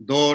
2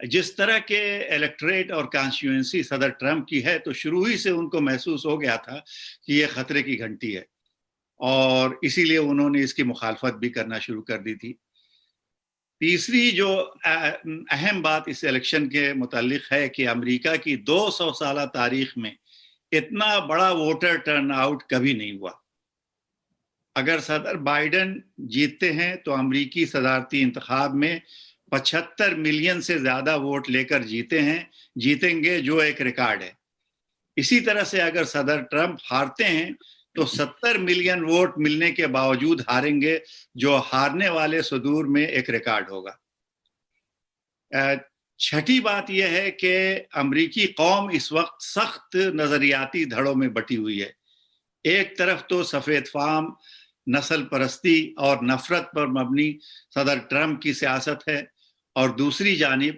جس طرح کے الیکٹریٹ اور کانسٹیٹوئنسی صدر ٹرمپ کی ہے تو شروع ہی سے ان کو محسوس ہو گیا تھا کہ یہ خطرے کی گھنٹی ہے، اور اسی لیے انہوں نے اس کی مخالفت بھی کرنا شروع کر دی تھی۔ تیسری جو اہم بات اس الیکشن کے متعلق ہے کہ امریکہ کی 200 سالہ تاریخ میں اتنا بڑا ووٹر ٹرن آؤٹ کبھی نہیں ہوا۔ اگر صدر بائیڈن جیتتے ہیں تو امریکی صدارتی انتخاب میں 75 ملین سے زیادہ ووٹ لے کر جیتیں گے، جو ایک ریکارڈ ہے۔ اسی طرح سے اگر صدر ٹرمپ ہارتے ہیں تو 70 ملین ووٹ ملنے کے باوجود ہاریں گے، جو ہارنے والے صدور میں ایک ریکارڈ ہوگا۔ چھٹی بات یہ ہے کہ امریکی قوم اس وقت سخت نظریاتی دھڑوں میں بٹی ہوئی ہے۔ ایک طرف تو سفید فام، نسل پرستی اور نفرت پر مبنی صدر ٹرمپ کی سیاست ہے، اور دوسری جانب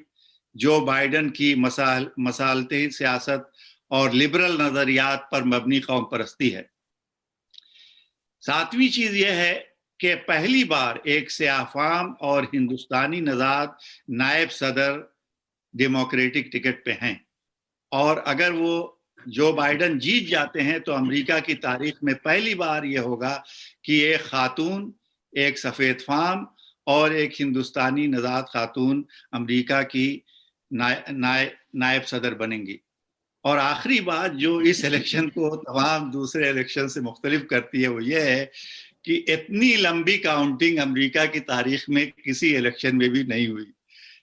جو بائیڈن کی مسالتی سیاست اور لبرل نظریات پر مبنی قوم پرستی ہے۔ ساتویں چیز یہ ہے کہ پہلی بار ایک سیاہ فام اور ہندوستانی نژاد نائب صدر ڈیموکریٹک ٹکٹ پہ ہیں، اور اگر وہ جو بائیڈن جیت جاتے ہیں تو امریکہ کی تاریخ میں پہلی بار یہ ہوگا کہ ایک خاتون، ایک سفید فام اور ایک ہندوستانی نژاد خاتون امریکہ کی نائب صدر بنیں گی۔ اور آخری بات جو اس الیکشن کو تمام دوسرے الیکشن سے مختلف کرتی ہے وہ یہ ہے کہ اتنی لمبی کاؤنٹنگ امریکہ کی تاریخ میں کسی الیکشن میں بھی نہیں ہوئی۔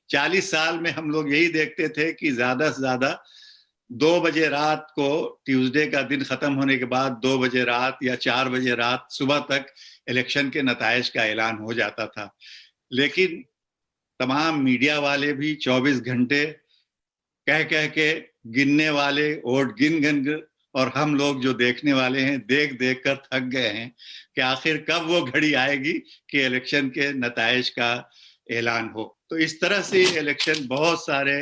40 سال میں ہم لوگ یہی دیکھتے تھے کہ زیادہ سے زیادہ 2 بجے رات کو، ٹیوزڈے کا دن ختم ہونے کے بعد 2 بجے رات یا 4 بجے رات صبح تک الیکشن کے نتائج کا اعلان ہو جاتا تھا، لیکن تمام میڈیا والے بھی 24 گھنٹے کہہ کے گننے والے ووٹ گن اور ہم لوگ جو دیکھنے والے ہیں دیکھ کر تھک گئے ہیں کہ آخر کب وہ گھڑی آئے گی کہ الیکشن کے نتائج کا اعلان ہو۔ تو اس طرح سے الیکشن بہت سارے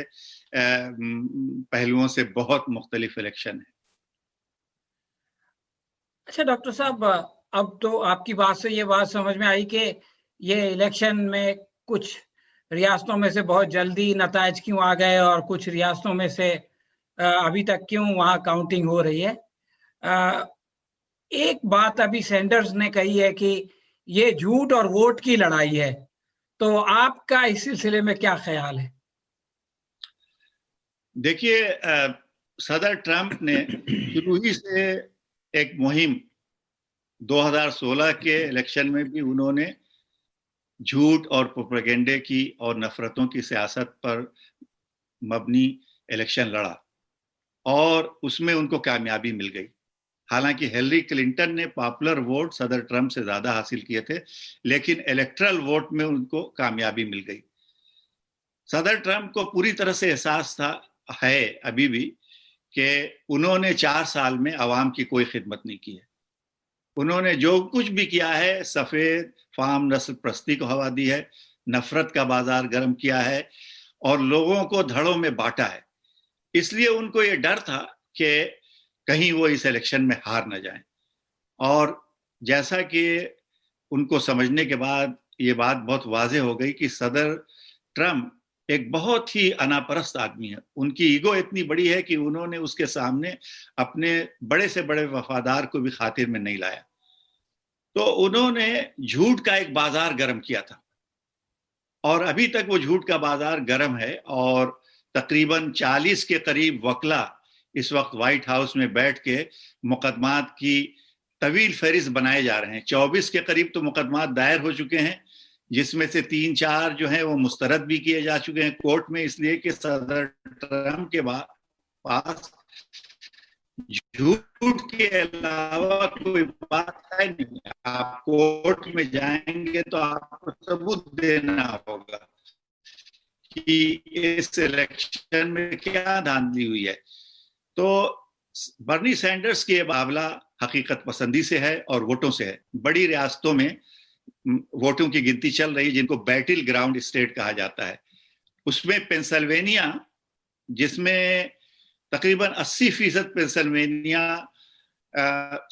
پہلوؤں سے بہت مختلف الیکشن ہے۔ اچھا ڈاکٹر صاحب، اب تو آپ کی بات سے یہ بات سمجھ میں آئی کہ یہ الیکشن میں کچھ ریاستوں میں سے بہت جلدی نتائج کیوں آ گئے اور کچھ ریاستوں میں سے ابھی تک کیوں وہاں کاؤنٹنگ ہو رہی ہے۔ ایک بات ابھی سینڈرز نے کہی ہے کہ یہ جھوٹ اور ووٹ کی لڑائی ہے، تو آپ کا اس سلسلے میں کیا خیال ہے؟ دیکھیے، صدر ٹرمپ نے شروع ہی سے ایک مہم 2016 کے الیکشن میں بھی انہوں نے جھوٹ اور پروپیگنڈے کی اور نفرتوں کی سیاست پر مبنی الیکشن لڑا، اور اس میں ان کو کامیابی مل گئی۔ حالانکہ ہیلری کلنٹن نے پاپولر ووٹ صدر ٹرمپ سے زیادہ حاصل کیے تھے، لیکن الیکٹرل ووٹ میں ان کو کامیابی مل گئی۔ صدر ٹرمپ کو پوری طرح سے احساس ہے ابھی بھی کہ انہوں نے 4 سال میں عوام کی کوئی خدمت نہیں کی ہے۔ انہوں نے جو کچھ بھی کیا ہے سفید فام نسل پرستی کو ہوا دی ہے، نفرت کا بازار گرم کیا ہے اور لوگوں کو دھڑوں میں بانٹا ہے۔ اس لیے ان کو یہ ڈر تھا کہ کہیں وہ اس الیکشن میں ہار نہ جائیں، اور جیسا کہ ان کو سمجھنے کے بعد یہ بات بہت واضح ہو گئی کہ صدر ٹرمپ ایک بہت ہی اناپرست آدمی ہے۔ ان کی ایگو اتنی بڑی ہے کہ انہوں نے اس کے سامنے اپنے بڑے سے بڑے وفادار کو بھی خاطر میں نہیں لایا۔ تو انہوں نے جھوٹ کا ایک بازار گرم کیا تھا، اور ابھی تک وہ جھوٹ کا بازار گرم ہے، اور تقریباً 40 کے قریب وکلا اس وقت وائٹ ہاؤس میں بیٹھ کے مقدمات کی طویل فہرست بنائے جا رہے ہیں۔ 24 کے قریب تو مقدمات دائر ہو چکے ہیں، جس میں سے 3-4 جو ہیں وہ مسترد بھی کیے جا چکے ہیں کورٹ میں، اس لیے کہ صدر ٹرمپ کے پاس جھوٹ کے علاوہ کوئی بات ہے نہیں۔ آپ کورٹ میں جائیں گے تو آپ کو ثبوت دینا ہوگا کہ اس الیکشن میں کیا دھاندلی ہوئی ہے۔ تو برنی سینڈرز کی مقابلہ حقیقت پسندی سے ہے اور ووٹوں سے ہے۔ بڑی ریاستوں میں ووٹوں کی گنتی چل رہی ہے جن کو بیٹل گراؤنڈ اسٹیٹ کہا جاتا ہے۔ اس میں پینسلوینیا، جس میں تقریباً 80% پینسلوینیا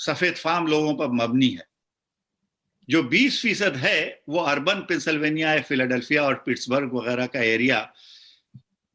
سفید فام لوگوں پر مبنی ہے۔ جو 20% ہے وہ اربن پینسلوینیا ہے، فیلاڈلفیا اور پٹسبرگ وغیرہ کا ایریا،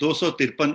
253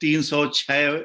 306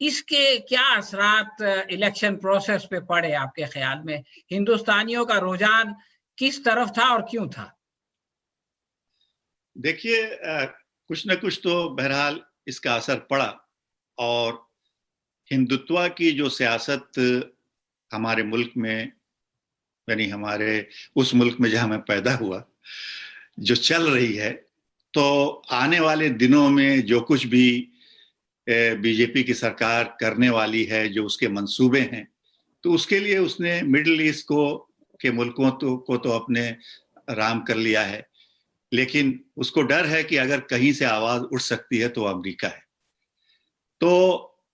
اس کے کیا اثرات الیکشن پروسیس پہ پڑے آپ کے خیال میں؟ ہندوستانیوں کا رجحان کس طرف تھا اور کیوں تھا؟ دیکھیے کچھ نہ کچھ تو بہرحال اس کا اثر پڑا، اور ہندوتوا کی جو سیاست ہمارے ملک میں، یعنی ہمارے اس ملک میں جہاں میں پیدا ہوا، جو چل رہی ہے، تو آنے والے دنوں میں جو کچھ بھی بی جے پی کی سرکار کرنے والی ہے، جو اس کے منصوبے ہیں، تو اس کے لیے اس نے مڈل ایسٹ کے ملکوں کو تو اپنے رام کر لیا ہے، لیکن اس کو ڈر ہے کہ اگر کہیں سے آواز اٹھ سکتی ہے تو امریکہ ہے۔ تو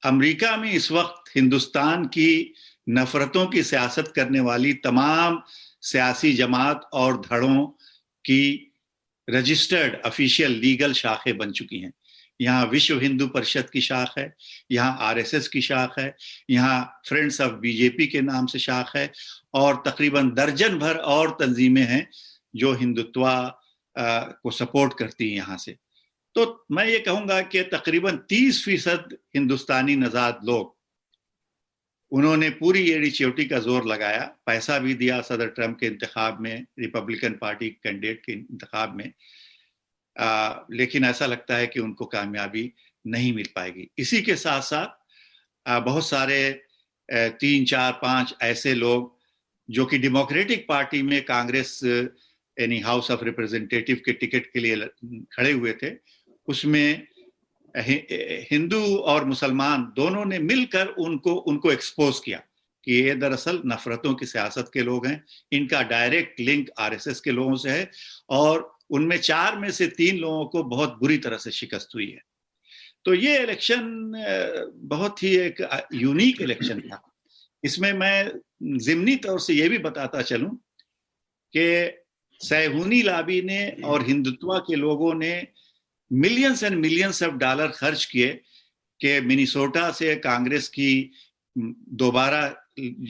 امریکہ میں اس وقت ہندوستان کی نفرتوں کی سیاست کرنے والی تمام سیاسی جماعت اور دھڑوں کی رجسٹرڈ افیشیل لیگل شاخیں بن چکی ہیں۔ یہاں وشو ہندو پریشد کی شاخ ہے، یہاں آر ایس ایس کی شاخ ہے، یہاں فرینڈس آف بی جے پی کے نام سے شاخ ہے، اور تقریباً درجن بھر اور تنظیمیں ہیں جو ہندوتوا کو سپورٹ کرتی ہیں یہاں سے۔ تو میں یہ کہوں گا کہ تقریباً 30% ہندوستانی نژاد لوگ، انہوں نے پوری ایڑی چیوٹی کا زور لگایا، پیسہ بھی دیا صدر ٹرمپ کے انتخاب میں، ریپبلکن پارٹی کینڈیڈیٹ کے انتخاب میں، لیکن ایسا لگتا ہے کہ ان کو کامیابی نہیں مل پائے گی۔ اسی کے ساتھ ساتھ بہت سارے 3، 4، 5 ایسے لوگ جو کہ ڈیموکریٹک پارٹی میں کانگریس یعنی ہاؤس آف ریپرزینٹیٹیو کے ٹکٹ کے لیے کھڑے ہوئے تھے، اس میں ہندو اور مسلمان دونوں نے مل کر ان کو ایکسپوز کیا کہ یہ دراصل نفرتوں کی سیاست کے لوگ ہیں، ان کا direct link R S S کے لوگوں سے ہے، اور ان میں 4 میں سے 3 لوگوں کو بہت بری طرح سے شکست ہوئی ہے۔ تو یہ الیکشن بہت ہی ایک یونیک الیکشن تھا۔ اس میں ضمنی طور سے یہ بھی بتاتا چلوں کہ صہیونی لابی نے اور ہندوتوا کے لوگوں نے millions and millions of dollar خرچ کیے کہ منیسوٹا سے کانگریس کی دوبارہ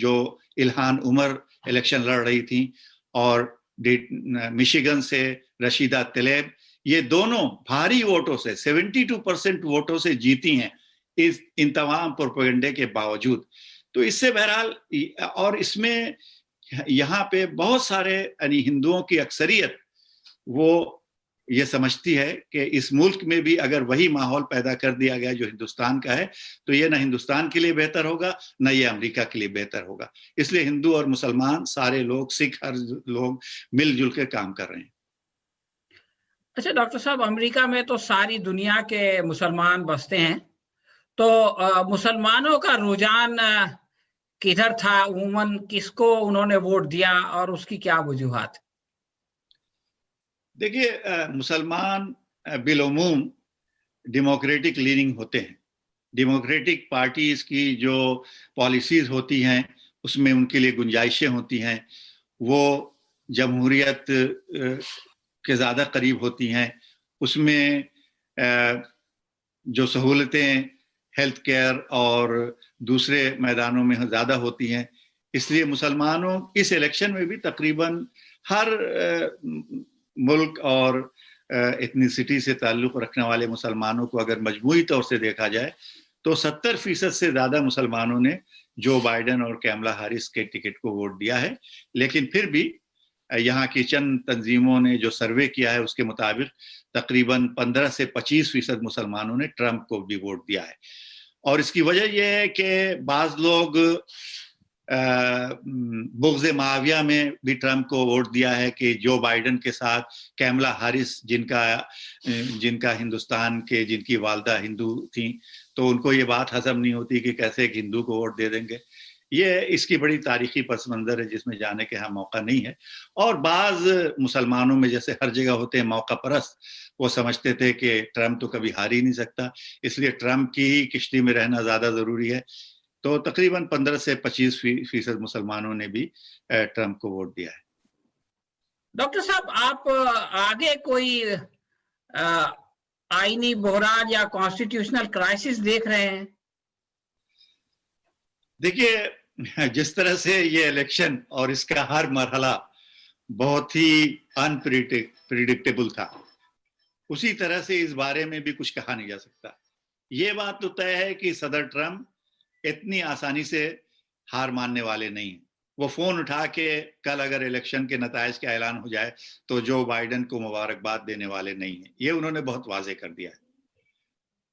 جو الہان عمر الیکشن لڑ رہی تھی، اور مشیگن سے رشیدہ طلیب، یہ دونوں بھاری ووٹوں سے 72% ووٹوں سے جیتی ہیں ان تمام پروپیگنڈے کے باوجود۔ تو اس سے بہرحال، اور اس میں یہاں پہ بہت سارے یعنی ہندوؤں کی اکثریت وہ یہ سمجھتی ہے کہ اس ملک میں بھی اگر وہی ماحول پیدا کر دیا گیا جو ہندوستان کا ہے، تو یہ نہ ہندوستان کے لیے بہتر ہوگا، نہ یہ امریکہ کے لیے بہتر ہوگا۔ اس لیے ہندو اور مسلمان سارے لوگ، سکھ، ہر لوگ مل جل کے کام کر رہے ہیں۔ اچھا ڈاکٹر صاحب، امریکہ میں تو ساری دنیا کے مسلمان بستے ہیں، تو مسلمانوں کا رجحان کدھر تھا؟ عموماً کس کو انہوں نے ووٹ دیا اور اس کی کیا وجوہات؟ دیکھیے مسلمان بالعموم ڈیموکریٹک لیننگ ہوتے ہیں۔ ڈیموکریٹک پارٹیز کی جو پالیسیز ہوتی ہیں اس میں ان کے لیے گنجائشیں ہوتی ہیں، وہ جمہوریت کے زیادہ قریب ہوتی ہیں۔ اس میں جو سہولتیں ہیلتھ کیئر اور دوسرے میدانوں میں زیادہ ہوتی ہیں، اس لیے مسلمانوں اس الیکشن میں بھی تقریباً ہر ملک اور ایتھنیسٹی سے تعلق رکھنے والے مسلمانوں کو اگر مجموعی طور سے دیکھا جائے تو 70% سے زیادہ مسلمانوں نے جو بائیڈن اور کیملا ہیرس کے ٹکٹ کو ووٹ دیا ہے۔ لیکن پھر بھی یہاں کی چند تنظیموں نے جو سروے کیا ہے اس کے مطابق تقریباً 15 سے 25% مسلمانوں نے ٹرمپ کو بھی ووٹ دیا ہے۔ اور اس کی وجہ یہ ہے کہ بعض لوگ بغض معاویہ میں بھی ٹرمپ کو ووٹ دیا ہے کہ جو بائیڈن کے ساتھ کیملا ہیرس، جن کا ہندوستان کے جن کی والدہ ہندو تھیں، تو ان کو یہ بات ہضم نہیں ہوتی کہ کیسے ایک ہندو کو ووٹ دے دیں گے۔ یہ اس کی بڑی تاریخی پس منظر ہے جس میں جانے کے ہاں موقع نہیں ہے۔ اور بعض مسلمانوں میں جیسے ہر جگہ ہوتے ہیں موقع پرست، وہ سمجھتے تھے کہ ٹرمپ تو کبھی ہار ہی نہیں سکتا، اس لیے ٹرمپ کی ہی کشتی میں رہنا زیادہ ضروری ہے۔ تو تقریباً 15 سے 25% مسلمانوں نے بھی ٹرمپ کو ووٹ دیا ہے۔ ڈاکٹر صاحب، آپ آگے کوئی آئینی بحران یا کانسٹیٹیوشنل کرائسس دیکھ رہے ہیں؟ دیکھیے جس طرح سے یہ الیکشن اور اس کا ہر مرحلہ بہت ہی انپریڈکٹیبل تھا، اسی طرح سے اس بارے میں بھی کچھ کہا نہیں جا سکتا۔ یہ بات تو طے ہے کہ صدر ٹرمپ اتنی آسانی سے ہار ماننے والے نہیں ہیں. وہ فون اٹھا کے کل اگر الیکشن کے نتائج کا اعلان ہو جائے تو جو بائیڈن کو مبارکباد دینے والے نہیں ہیں. یہ انہوں نے بہت واضح کر دیا ہے.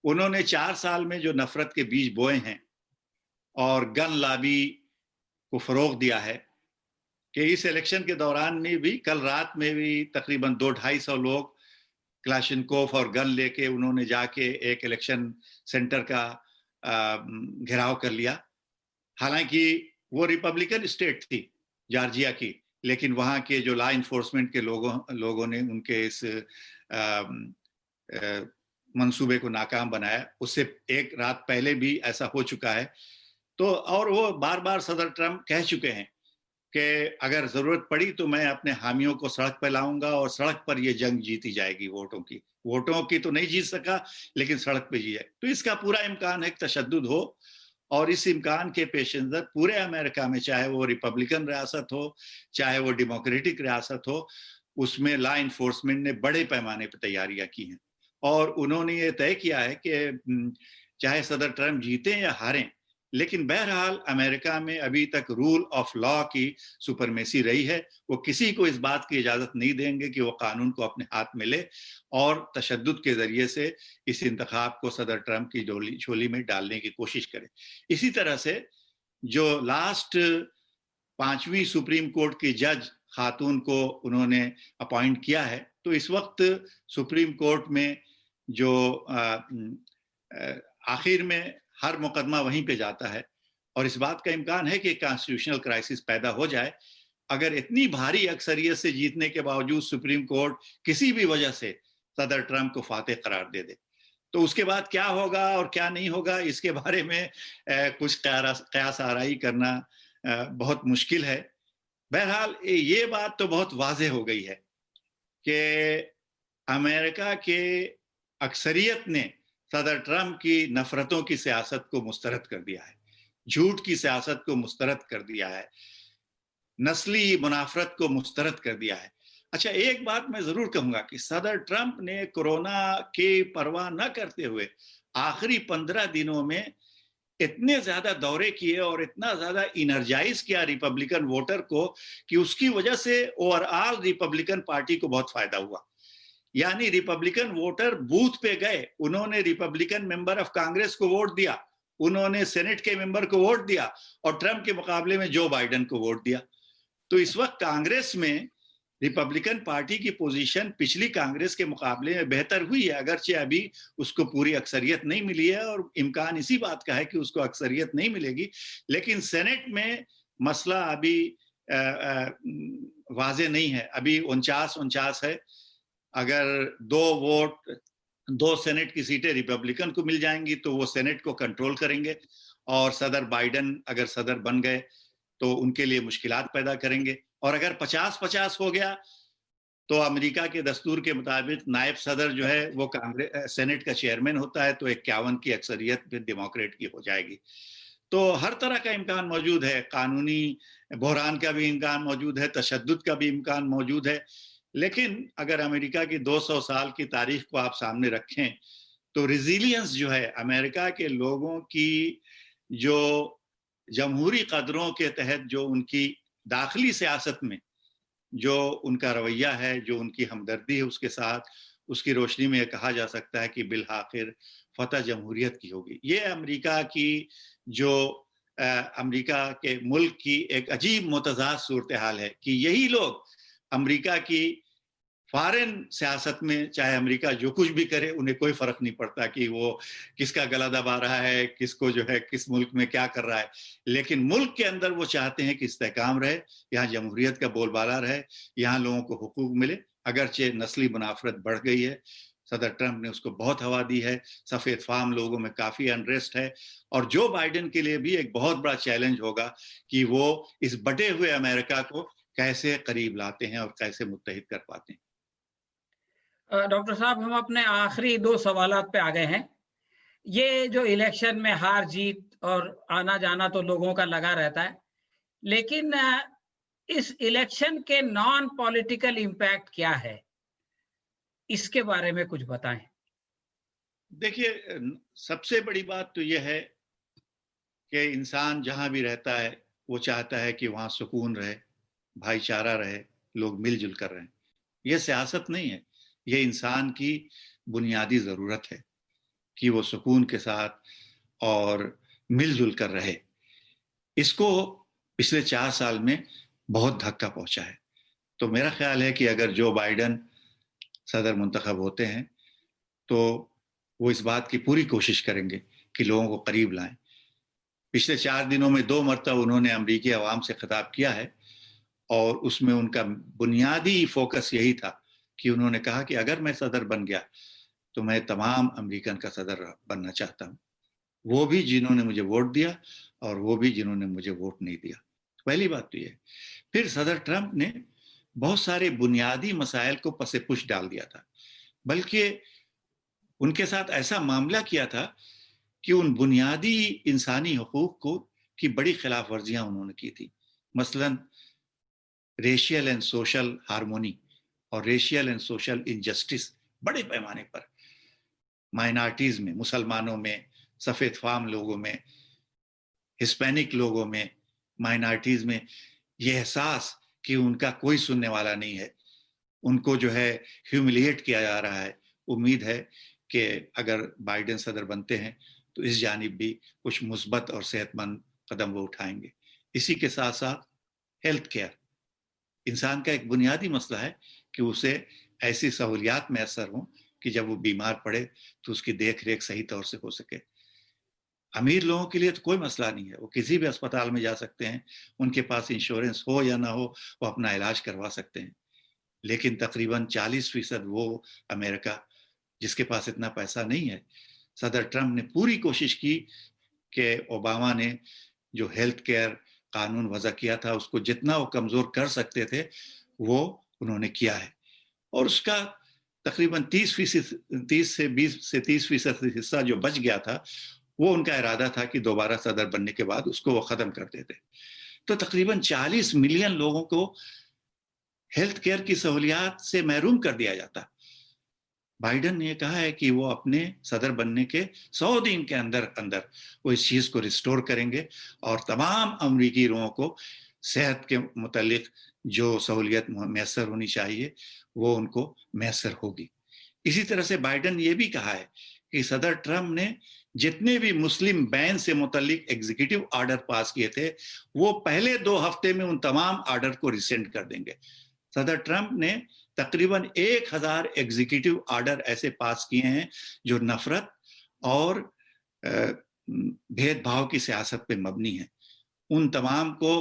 انہوں نے 4 سال میں جو نفرت کے بیج بوئے ہیں اور گن لابی کو فروغ دیا ہے کہ اس الیکشن کے دوران میں بھی, کل رات میں بھی تقریباً 200-250 لوگ کلاشنکوف اور گن لے کے انہوں نے جا کے ایک الیکشن سینٹر کا گھیراؤ کر لیا. حالانکہ وہ ریپبلکن اسٹیٹ تھی جارجیا کی, لیکن وہاں کے جو لا انفورسمنٹ کے لوگوں نے ان کے اس منصوبے کو ناکام بنایا. اس سے ایک رات پہلے بھی ایسا ہو چکا ہے. تو اور وہ بار بار صدر ٹرمپ کہہ چکے ہیں کہ اگر ضرورت پڑی تو میں اپنے حامیوں کو سڑک پہ لاؤں گا اور سڑک پر یہ جنگ جیتی جائے گی. ووٹوں کی تو نہیں جیت سکا لیکن سڑک پہ جی جائے. تو اس کا پورا امکان ہے کہ تشدد ہو, اور اس امکان کے پیش نظر پورے امریکہ میں, چاہے وہ ریپبلکن ریاست ہو چاہے وہ ڈیموکریٹک ریاست ہو, اس میں لا انفورسمنٹ نے بڑے پیمانے پہ تیاریاں کی ہیں. اور انہوں نے یہ طے کیا ہے کہ چاہے صدر ٹرمپ جیتیں یا ہاریں, لیکن بہرحال امریکہ میں ابھی تک رول آف لا کی سپرمیسی رہی ہے. وہ کسی کو اس بات کی اجازت نہیں دیں گے کہ وہ قانون کو اپنے ہاتھ میں لے اور تشدد کے ذریعے سے اس انتخاب کو صدر ٹرمپ کی جھولی میں ڈالنے کی کوشش کرے. اسی طرح سے جو لاسٹ 5ویں سپریم کورٹ کی جج خاتون کو انہوں نے اپوائنٹ کیا ہے, تو اس وقت سپریم کورٹ میں جو آخر میں ہر مقدمہ وہیں پہ جاتا ہے, اور اس بات کا امکان ہے کہ کانسٹیٹیوشنل کرائسس پیدا ہو جائے اگر اتنی بھاری اکثریت سے جیتنے کے باوجود سپریم کورٹ کسی بھی وجہ سے صدر ٹرمپ کو فاتح قرار دے دے. تو اس کے بعد کیا ہوگا اور کیا نہیں ہوگا, اس کے بارے میں کچھ قیاس آرائی کرنا بہت مشکل ہے. بہرحال یہ بات تو بہت واضح ہو گئی ہے کہ امریکہ کے اکثریت نے صدر ٹرمپ کی نفرتوں کی سیاست کو مسترد کر دیا ہے, جھوٹ کی سیاست کو مسترد کر دیا ہے, نسلی منافرت کو مسترد کر دیا ہے. اچھا, ایک بات میں ضرور کہوں گا کہ صدر ٹرمپ نے کورونا کی پرواہ نہ کرتے ہوئے آخری 15 دنوں میں اتنے زیادہ دورے کیے اور اتنا زیادہ انرجائز کیا ریپبلکن ووٹر کو کہ اس کی وجہ سے اوور آل ریپبلکن پارٹی کو بہت فائدہ ہوا. یعنی ریپبلکن ووٹر بوتھ پہ گئے, انہوں نے ریپبلکن ممبر آف کانگریس کو ووٹ دیا, انہوں نے سینٹ کے ممبر کو ووٹ دیا, اور ٹرمپ کے مقابلے میں جو بائیڈن کو ووٹ دیا. تو اس وقت کانگریس میں ریپبلکن پارٹی کی پوزیشن پچھلی کانگریس کے مقابلے میں بہتر ہوئی ہے, اگرچہ ابھی اس کو پوری اکثریت نہیں ملی ہے, اور امکان اسی بات کا ہے کہ اس کو اکثریت نہیں ملے گی. لیکن سینٹ میں مسئلہ ابھی واضح نہیں ہے, ابھی 49 ہے. اگر 2 سینٹ کی سیٹیں ریپبلکن کو مل جائیں گی تو وہ سینٹ کو کنٹرول کریں گے, اور صدر بائیڈن اگر صدر بن گئے تو ان کے لیے مشکلات پیدا کریں گے. اور اگر 50-50 ہو گیا تو امریکہ کے دستور کے مطابق نائب صدر جو ہے وہ سینٹ کا چیئرمین ہوتا ہے, تو 51 کی اکثریت پھر ڈیموکریٹ کی ہو جائے گی. تو ہر طرح کا امکان موجود ہے, قانونی بحران کا بھی امکان موجود ہے, تشدد کا بھی امکان موجود ہے. لیکن اگر امریکہ کی 200 سال کی تاریخ کو آپ سامنے رکھیں تو ریزیلینس جو ہے امریکہ کے لوگوں کی, جو جمہوری قدروں کے تحت جو ان کی داخلی سیاست میں جو ان کا رویہ ہے, جو ان کی ہمدردی ہے اس کے ساتھ, اس کی روشنی میں یہ کہا جا سکتا ہے کہ بالآخر فتح جمہوریت کی ہوگی. یہ امریکہ کی جو امریکہ کے ملک کی ایک عجیب متضاد صورتحال ہے کہ یہی لوگ امریکہ کی فارن سیاست میں, چاہے امریکہ جو کچھ بھی کرے انہیں کوئی فرق نہیں پڑتا کہ وہ کس کا گلا دبا رہا ہے, کس کو جو ہے کس ملک میں کیا کر رہا ہے, لیکن ملک کے اندر وہ چاہتے ہیں کہ استحکام رہے, یہاں جمہوریت کا بول بالا رہے, یہاں لوگوں کو حقوق ملے. اگرچہ نسلی منافرت بڑھ گئی ہے, صدر ٹرمپ نے اس کو بہت ہوا دی ہے, سفید فام لوگوں میں کافی انریسٹ ہے, اور جو بائیڈن کے لیے بھی ایک بہت بڑا چیلنج ہوگا کہ وہ اس بٹے ہوئے امریکہ کو کیسے قریب لاتے ہیں اور کیسے متحد کر پاتے ہیں. ڈاکٹر صاحب, ہم اپنے آخری 2 سوالات پہ آ گئے ہیں. یہ جو الیکشن میں ہار جیت اور آنا جانا تو لوگوں کا لگا رہتا ہے, لیکن اس الیکشن کے نان پولیٹیکل امپیکٹ کیا ہے, اس کے بارے میں کچھ بتائیں. دیکھیے سب سے بڑی بات تو یہ ہے کہ انسان جہاں بھی رہتا ہے وہ چاہتا ہے کہ وہاں سکون رہے، بھائی چارہ رہے، لوگ مل جل کر رہیں. یہ سیاست نہیں ہے، یہ انسان کی بنیادی ضرورت ہے کہ وہ سکون کے ساتھ اور مل جل کر رہے. اس کو پچھلے 4 سال میں بہت دھکا پہنچا ہے. تو میرا خیال ہے کہ اگر جو بائیڈن صدر منتخب ہوتے ہیں تو وہ اس بات کی پوری کوشش کریں گے کہ لوگوں کو قریب لائیں. پچھلے 4 دنوں میں 2 مرتبہ انہوں نے امریکی عوام سے خطاب کیا ہے اور اس میں ان کا بنیادی فوکس یہی تھا کہ انہوں نے کہا کہ اگر میں صدر بن گیا تو میں تمام امریکن کا صدر بننا چاہتا ہوں، وہ بھی جنہوں نے مجھے ووٹ دیا اور وہ بھی جنہوں نے مجھے ووٹ نہیں دیا. پہلی بات تو یہ. پھر صدر ٹرمپ نے بہت سارے بنیادی مسائل کو پس پش ڈال دیا تھا، بلکہ ان کے ساتھ ایسا معاملہ کیا تھا کہ ان بنیادی انسانی حقوق کی بڑی خلاف ورزیاں انہوں نے کی تھی. مثلا ریشیل اینڈ سوشل ہارمونی اور ریشیل اینڈ سوشل انجسٹس بڑے پیمانے پر مائنارٹیز میں، مسلمانوں میں، سفید فام لوگوں میں، ہسپینک لوگوں میں، مائنارٹیز میں یہ احساس کہ ان کا کوئی سننے والا نہیں ہے، ان کو جو ہے ہیوملیٹ کیا جا رہا ہے. امید ہے کہ اگر بائیڈن صدر بنتے ہیں تو اس جانب بھی کچھ مثبت اور صحت مند قدم وہ اٹھائیں گے. اسی کے ساتھ ساتھ ہیلتھ کیئر انسان کا ایک بنیادی مسئلہ ہے کہ اسے ایسی سہولیات میسر ہوں کہ جب وہ بیمار پڑے تو اس کی دیکھ ریکھ صحیح طور سے ہو سکے. امیر لوگوں کے لیے تو کوئی مسئلہ نہیں ہے، وہ کسی بھی اسپتال میں جا سکتے ہیں، ان کے پاس انشورنس ہو یا نہ ہو وہ اپنا علاج کروا سکتے ہیں. لیکن تقریباً 40% وہ امریکہ جس کے پاس اتنا پیسہ نہیں ہے. صدر ٹرمپ نے پوری کوشش کی کہ اوباما نے جو ہیلتھ کیئر قانون وضع کیا تھا اس کو جتنا وہ کمزور کر سکتے تھے وہ انہوں نے کیا ہے، اور اس کا تقریباً 30 سے 30% حصہ جو بچ گیا تھا وہ ان کا ارادہ تھا کہ دوبارہ صدر بننے کے بعد اس کو وہ ختم کر دیتے. تو تقریباً 40 ملین لوگوں کو ہیلتھ کیئر کی سہولیات سے محروم کر دیا جاتا. بائیڈن نے یہ کہا ہے کہ وہ اپنے صدر بننے کے 100 دن کے اندر وہ اس چیز کو ریسٹور کریں گے اور تمام امریکی لوگوں کو صحت کے متعلق جو سہولیت میسر ہونی چاہیے وہ ان کو میسر ہوگی. اسی طرح سے بائیڈن نے یہ بھی کہا ہے کہ صدر ٹرمپ نے جتنے بھی مسلم بین سے متعلق ایگزیکٹو آرڈر پاس کیے تھے وہ پہلے 2 ہفتے میں ان تمام آرڈر کو ریسینڈ کر دیں گے. صدر ٹرمپ نے تقریباً 1000 ایگزیکٹو آرڈر ایسے پاس کیے ہیں جو نفرت اور بھید بھاؤ کی سیاست پہ مبنی ہیں. ان تمام کو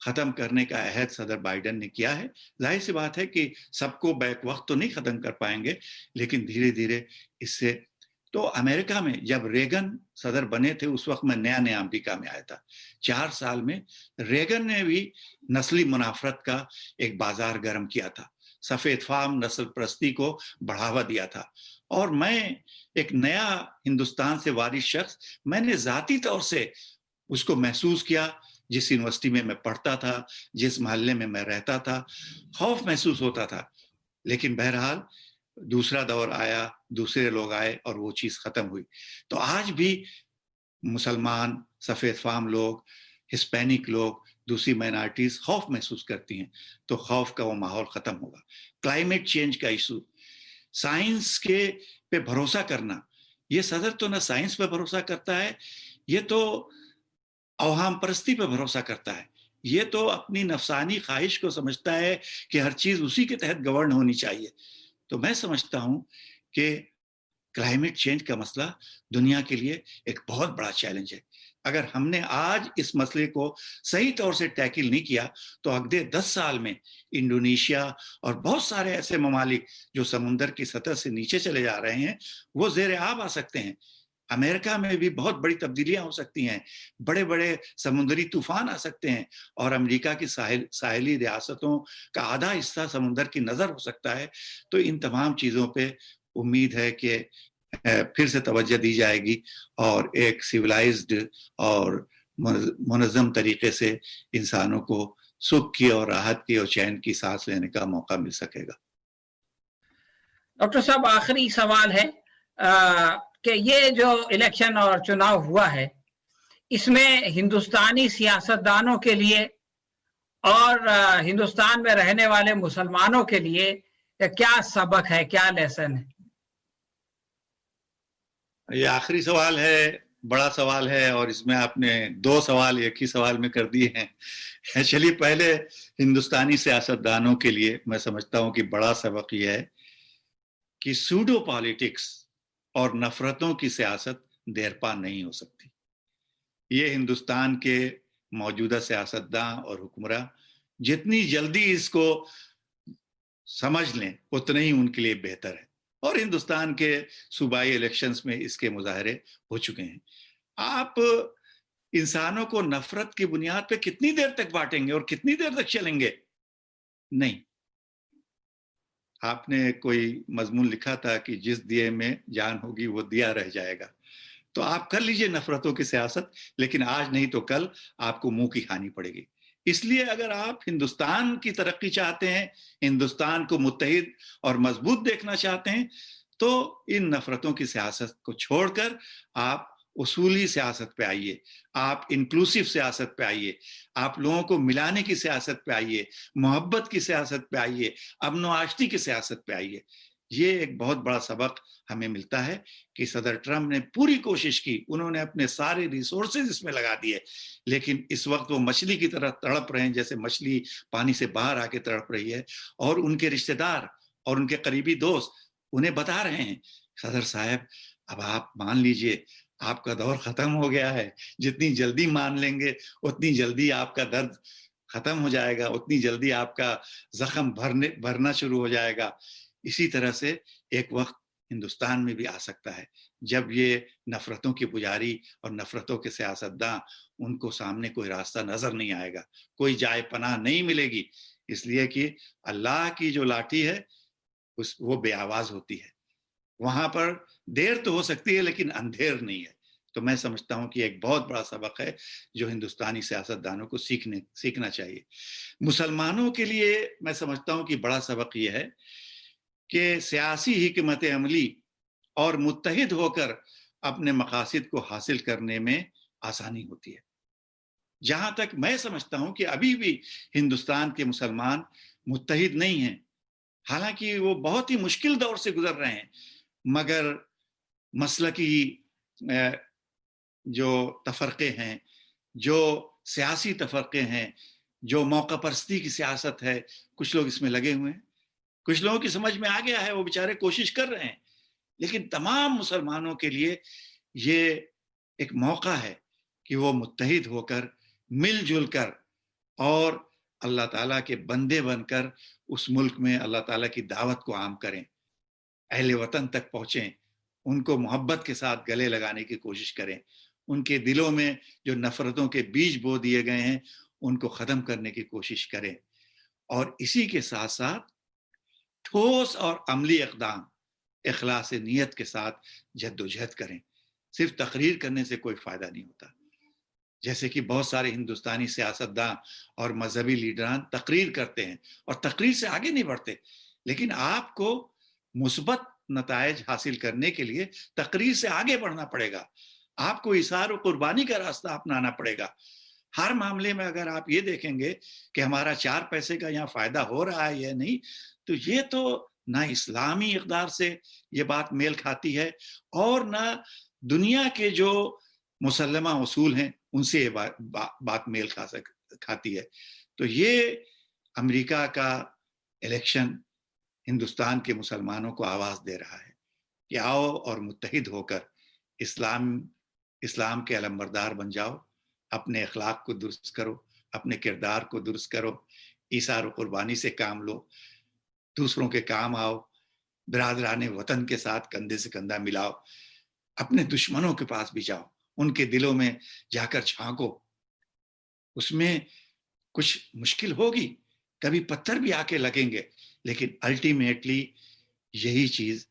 ختم کرنے کا عہد صدر بائیڈن نے کیا ہے. ظاہر سی بات ہے کہ سب کو بیک وقت تو نہیں ختم کر پائیں گے، لیکن دھیرے دھیرے اس سے. تو امریکہ میں جب ریگن صدر بنے تھے اس وقت میں نیا امریکہ میں آیا تھا. 4 سال میں ریگن نے بھی نسلی منافرت کا ایک بازار گرم کیا تھا، سفید فام نسل پرستی کو بڑھاوا دیا تھا. اور میں ایک نیا ہندوستان سے وارث شخص، میں نے ذاتی طور سے اس کو محسوس کیا. جس یونیورسٹی میں پڑھتا تھا، جس محلے میں میں رہتا تھا، خوف محسوس ہوتا تھا. لیکن بہرحال دوسرا دور آیا، دوسرے لوگ آئے اور وہ چیز ختم ہوئی. تو آج بھی مسلمان، سفید فام لوگ، ہسپینک لوگ، دوسری مائنارٹیز خوف محسوس کرتی ہیں. تو خوف کا وہ ماحول ختم ہوگا. کلائمیٹ چینج کا ایشو، سائنس کے پہ بھروسہ کرنا، یہ صدر تو نہ سائنس پہ بھروسہ کرتا ہے، یہ تو اوہام پرستی پہ بھروسہ کرتا ہے. یہ تو اپنی نفسانی خواہش کو سمجھتا ہے کہ ہر چیز اسی کے تحت گورن ہونی چاہیے. تو میں سمجھتا ہوں کہ کلائمیٹ چینج کا مسئلہ دنیا کے لیے ایک بہت بڑا چیلنج ہے. اگر ہم نے آج اس مسئلے کو صحیح طور سے ٹیکل نہیں کیا تو اگلے 10 سال میں انڈونیشیا اور بہت سارے ایسے ممالک جو سمندر کی سطح سے نیچے چلے جا رہے ہیں وہ زیر آب آ سکتے ہیں. امریکہ میں بھی بہت بڑی تبدیلیاں ہو سکتی ہیں، بڑے بڑے سمندری طوفان آ سکتے ہیں اور امریکہ کی ساحلی ریاستوں کا آدھا حصہ سمندر کی نظر ہو سکتا ہے. تو ان تمام چیزوں پہ امید ہے کہ پھر سے توجہ دی جائے گی اور ایک سیولائزڈ اور منظم طریقے سے انسانوں کو سکھ کی اور راحت کی اور چین کی سانس لینے کا موقع مل سکے گا. ڈاکٹر صاحب آخری سوال ہے، کہ یہ جو الیکشن اور چناؤ ہوا ہے اس میں ہندوستانی سیاستدانوں کے لیے اور ہندوستان میں رہنے والے مسلمانوں کے لیے کیا سبق ہے, کیا لیسن ہے؟ یہ آخری سوال ہے, بڑا سوال ہے, اور اس میں آپ نے 2 سوال ایک ہی سوال میں کر دیے ہیں. چلیے پہلے ہندوستانی سیاستدانوں کے لیے میں سمجھتا ہوں کہ بڑا سبق یہ ہے کہ سوڈو پالیٹکس اور نفرتوں کی سیاست دیر پا نہیں ہو سکتی. یہ ہندوستان کے موجودہ سیاستداں اور حکمراں جتنی جلدی اس کو سمجھ لیں اتنا ہی ان کے لیے بہتر ہے. اور ہندوستان کے صوبائی الیکشنز میں اس کے مظاہرے ہو چکے ہیں. آپ انسانوں کو نفرت کی بنیاد پہ کتنی دیر تک بانٹیں گے اور کتنی دیر تک چلیں گے؟ نہیں. آپ نے کوئی مضمون لکھا تھا کہ جس دیے میں جان ہوگی وہ دیا رہ جائے گا. تو آپ کر لیجئے نفرتوں کی سیاست, لیکن آج نہیں تو کل آپ کو منہ کی کھانی پڑے گی. اس لیے اگر آپ ہندوستان کی ترقی چاہتے ہیں, ہندوستان کو متحد اور مضبوط دیکھنا چاہتے ہیں, تو ان نفرتوں کی سیاست کو چھوڑ کر آپ اصولی سیاست پہ آئیے, آپ انکلوسیو سیاست پہ آئیے, آپ لوگوں کو ملانے کی سیاست پہ آئیے, محبت کی سیاست پہ آئیے, امن و آشتی کی سیاست پہ آئیے. یہ ایک بہت بڑا سبق ہمیں ملتا ہے کہ صدر ٹرمپ نے پوری کوشش کی, انہوں نے اپنے سارے ریسورسز اس میں لگا دیے, لیکن اس وقت وہ مچھلی کی طرح تڑپ رہے ہیں جیسے مچھلی پانی سے باہر آ کے تڑپ رہی ہے. اور ان کے رشتہ دار اور ان کے قریبی دوست انہیں بتا رہے ہیں, صدر صاحب اب آپ مان لیجئے آپ کا دور ختم ہو گیا ہے, جتنی جلدی مان لیں گے اتنی جلدی آپ کا درد ختم ہو جائے گا, اتنی جلدی آپ کا زخم بھرنا شروع ہو جائے گا. اسی طرح سے ایک وقت ہندوستان میں بھی آ سکتا ہے جب یہ نفرتوں کی پجاری اور نفرتوں کے سیاستداں, ان کو سامنے کوئی راستہ نظر نہیں آئے گا, کوئی جائے پناہ نہیں ملے گی, اس لیے کہ اللہ کی جو لاٹھی ہے وہ بے آواز ہوتی ہے. وہاں پر دیر تو ہو سکتی ہے لیکن اندھیر نہیں ہے. تو میں سمجھتا ہوں کہ ایک بہت بڑا سبق ہے جو ہندوستانی سیاستدانوں کو سیکھنا چاہیے. مسلمانوں کے لیے میں سمجھتا ہوں کہ بڑا سبق یہ ہے کہ سیاسی حکمت عملی اور متحد ہو کر اپنے مقاصد کو حاصل کرنے میں آسانی ہوتی ہے. جہاں تک میں سمجھتا ہوں کہ ابھی بھی ہندوستان کے مسلمان متحد نہیں ہیں, حالانکہ وہ بہت ہی مشکل دور سے گزر رہے ہیں, مگر مسلکی جو تفرقے ہیں, جو سیاسی تفرقے ہیں, جو موقع پرستی کی سیاست ہے, کچھ لوگ اس میں لگے ہوئے ہیں. کچھ لوگوں کی سمجھ میں آ گیا ہے, وہ بیچارے کوشش کر رہے ہیں, لیکن تمام مسلمانوں کے لیے یہ ایک موقع ہے کہ وہ متحد ہو کر, مل جل کر اور اللہ تعالیٰ کے بندے بن کر اس ملک میں اللہ تعالیٰ کی دعوت کو عام کریں, اہل وطن تک پہنچیں, ان کو محبت کے ساتھ گلے لگانے کی کوشش کریں, ان کے دلوں میں جو نفرتوں کے بیج بو دیے گئے ہیں ان کو ختم کرنے کی کوشش کریں, اور اسی کے ساتھ ساتھ ٹھوس اور عملی اقدام اخلاص نیت کے ساتھ جد و جہد کریں. صرف تقریر کرنے سے کوئی فائدہ نہیں ہوتا. جیسے کہ بہت سارے ہندوستانی سیاستداں اور مذہبی لیڈران تقریر کرتے ہیں اور تقریر سے آگے نہیں بڑھتے, لیکن آپ کو مثبت نتائج حاصل کرنے کے لیے تقریر سے آگے بڑھنا پڑے گا. آپ کو اثار و قربانی کا راستہ اپنانا پڑے گا. ہر معاملے میں اگر آپ یہ دیکھیں گے کہ ہمارا 4 پیسے کا یہاں فائدہ ہو رہا ہے یا نہیں, تو یہ تو نہ اسلامی اقدار سے یہ بات میل کھاتی ہے اور نہ دنیا کے جو مسلمہ اصول ہیں ان سے یہ بات میل کھاتی ہے. تو یہ امریکہ کا الیکشن ہندوستان کے مسلمانوں کو آواز دے رہا ہے کہ آؤ اور متحد ہو کر اسلام کے علمبردار بن جاؤ, اپنے اخلاق کو درست کرو, اپنے کردار کو درست کرو, ایثار و قربانی سے کام لو, دوسروں کے کام آؤ, برادران وطن کے ساتھ کندھے سے کندھا ملاؤ, اپنے دشمنوں کے پاس بھی جاؤ, ان کے دلوں میں جا کر جھانکو. اس میں کچھ مشکل ہوگی, کبھی پتھر بھی آ کے لگیں گے, لیکن الٹیمیٹلی یہی چیز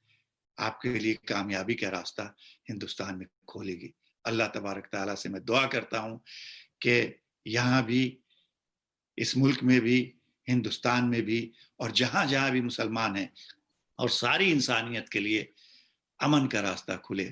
آپ کے لیے کامیابی کا راستہ ہندوستان میں کھولے گی. اللہ تبارک تعالیٰ سے میں دعا کرتا ہوں کہ یہاں بھی, اس ملک میں بھی, ہندوستان میں بھی, اور جہاں جہاں بھی مسلمان ہیں اور ساری انسانیت کے لیے امن کا راستہ کھلے,